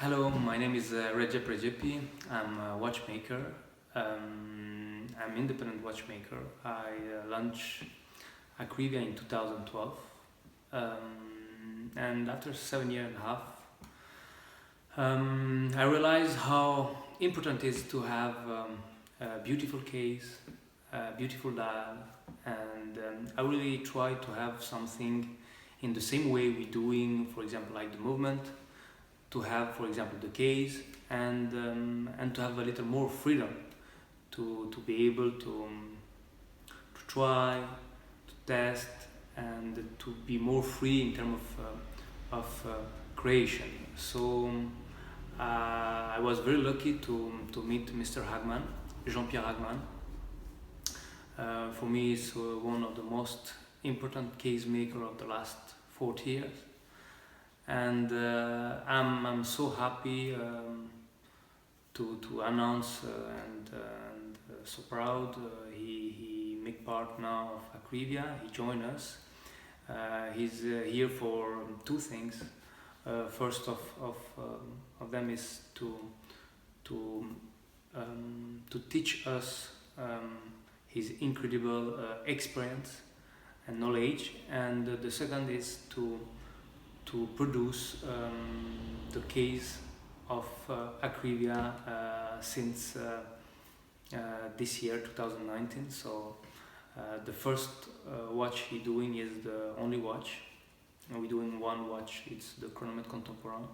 Hello, my name is Rexhep Rexhepi. I'm a watchmaker. I'm independent watchmaker. I launched AkriviA in 2012, and after 7 years and a half, I realized how important it is to have a beautiful case, a beautiful dial, and I really try to have something in the same way we're doing, for example, like the movement, to have, for example, the case, and to have a little more freedom to be able to try, to test, and to be more free in terms of creation. So I was very lucky to meet Mr. Hagmann, Jean-Pierre Hagmann. For me, he's one of the most important case maker of the last 40 years. And I'm so happy to announce and so proud he make part now of AkriviA. He joined us. He's here for two things. First of them is to teach us his incredible experience and knowledge, and the second is to produce the case of AkriviA since this year 2019. So the first watch he doing is the only watch, and we're doing one watch. It's the chronometre contemporain,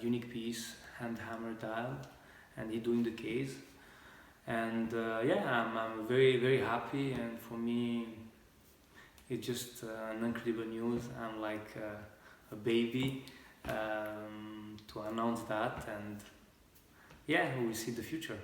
unique piece, hand hammer dial, and he doing the case. And yeah, I'm very happy, and for me it's just an incredible news. I'm like a baby to announce that, and yeah, we will see the future.